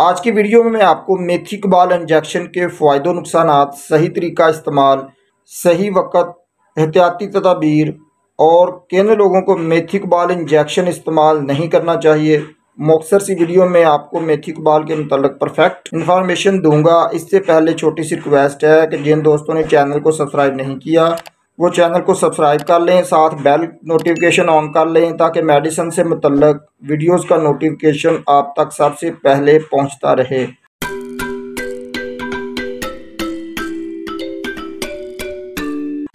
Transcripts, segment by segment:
आज की वीडियो में मैं आपको मेथी के बाल इंजेक्शन के फ़ायदे नुकसानात, सही तरीका इस्तेमाल, सही वक़्त, एहतियाती तदाबीर और किन लोगों को मेथी के बाल इंजेक्शन इस्तेमाल नहीं करना चाहिए। मुख्तसर सी वीडियो में आपको मेथी के बाल के मुतल्लिक़ परफेक्ट इन्फॉर्मेशन दूंगा। इससे पहले छोटी सी रिक्वेस्ट है कि जिन दोस्तों ने चैनल को सब्सक्राइब नहीं किया वो चैनल को सब्सक्राइब कर लें, साथ बेल नोटिफिकेशन ऑन कर लें ताकि मेडिसिन से मुतल्लिक़ वीडियोस का नोटिफिकेशन आप तक सबसे पहले पहुंचता रहे।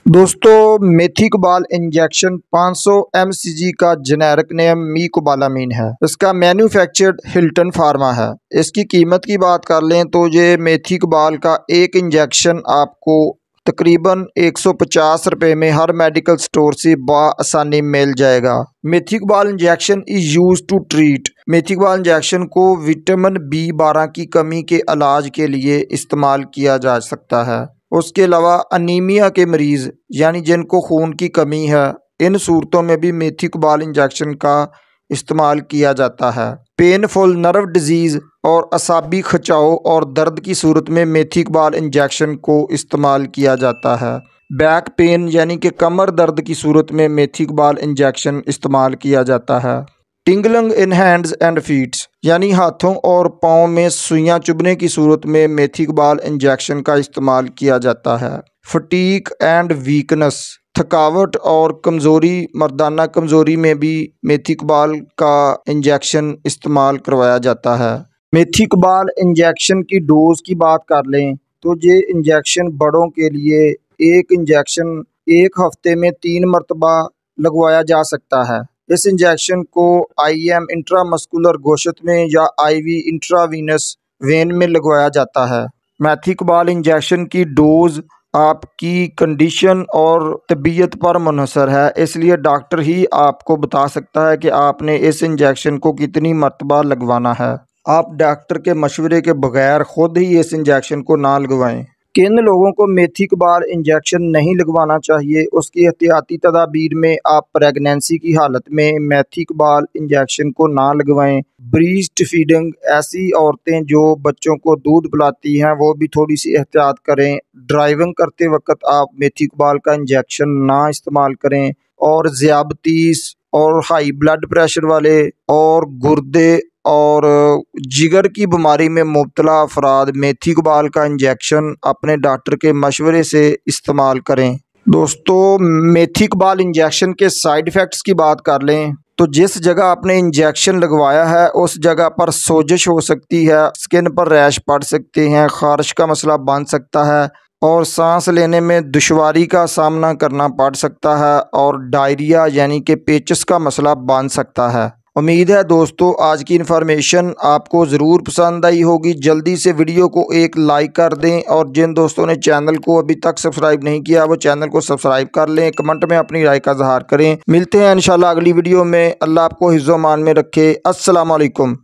दोस्तों, मेथी के बाल इंजेक्शन 500 mcg का जेनेरिक नेम मीकोबालामीन है। इसका मैन्युफैक्चर्ड हिल्टन फार्मा है। इसकी कीमत की बात कर लें तो ये मेथी के बाल का एक इंजेक्शन आपको तकरीबन 150 रुपये में हर मेडिकल स्टोर से आसानी मिल जाएगा। मेथी के बाल injection is use to treat. मेथी के बाल इंजेक्शन को विटामिन B12 की कमी के इलाज के लिए इस्तेमाल किया जा सकता है। उसके अलावा अनीमिया के मरीज़ यानी जिनको खून की कमी है, इन सूरतों में भी मेथी के बाल इंजेक्शन का इस्तेमाल किया जाता है। पेनफुल नर्व डिजीज़ और असाबी खिंचाव और दर्द की सूरत में मेथी के बाल इंजेक्शन को इस्तेमाल किया जाता है। बैक पेन यानी कि कमर दर्द की सूरत में मेथी के बाल इंजेक्शन इस्तेमाल किया जाता है। Tingling in hands and feets यानी हाथों और पाँव में सुइयां चुभने की सूरत में मेथी के बाल इंजेक्शन का इस्तेमाल किया जाता है। फटीक एंड वीकनेस, थकावट और कमज़ोरी, मर्दाना कमज़ोरी में भी मेथी के बाल का इंजेक्शन इस्तेमाल करवाया जाता है। मेथी के बाल इंजेक्शन की डोज की बात कर लें तो ये इंजेक्शन बड़ों के लिए एक इंजेक्शन एक हफ्ते में 3 मरतबा लगवाया जा सकता है। इस इंजेक्शन को IM इंट्रामस्कुलर गोशत में या IV इंट्रावीनस वेन में लगवाया जाता है। मेथी के बाल इंजेक्शन की डोज आपकी कंडीशन और तबीयत पर मुनहसर है, इसलिए डॉक्टर ही आपको बता सकता है कि आपने इस इंजेक्शन को कितनी मरतबा लगवाना है। आप डॉक्टर के मशवरे के बगैर खुद ही इस इंजेक्शन को ना लगवाएं। किन लोगों को मेथी के बाल इंजेक्शन नहीं लगवाना चाहिए, उसकी एहतियाती तदाबीर में आप प्रेगनेंसी की हालत में मेथी के बाल इंजेक्शन को ना लगवाएं। ब्रीस्ट फीडिंग, ऐसी औरतें जो बच्चों को दूध पिलाती हैं वो भी थोड़ी सी एहतियात करें। ड्राइविंग करते वक्त आप मेथी के बाल का इंजेक्शन ना इस्तेमाल करें। और ज़ियाबतीस और हाई ब्लड प्रेशर वाले और गुर्दे और जिगर की बीमारी में मुब्तला अफराद मेथी के बाल का इंजेक्शन अपने डॉक्टर के मशवरे से इस्तेमाल करें। दोस्तों, मेथी के बाल इंजेक्शन के साइड इफ़ेक्ट्स की बात कर लें तो जिस जगह आपने इंजेक्शन लगवाया है उस जगह पर सोजिश हो सकती है, स्किन पर रैश पड़ सकते हैं, खारिश का मसला बन सकता है और सांस लेने में दुश्वारी का सामना करना पड़ सकता है और डायरिया यानी कि पेचिस का मसला बन सकता है। उम्मीद है दोस्तों आज की इन्फॉर्मेशन आपको ज़रूर पसंद आई होगी। जल्दी से वीडियो को एक लाइक कर दें और जिन दोस्तों ने चैनल को अभी तक सब्सक्राइब नहीं किया वो चैनल को सब्सक्राइब कर लें। कमेंट में अपनी राय का इज़हार करें। मिलते हैं इंशाल्लाह अगली वीडियो में। अल्लाह आपको हिफ्ज़-ओ-मान में रखे। अस्सलाम वालेकुम।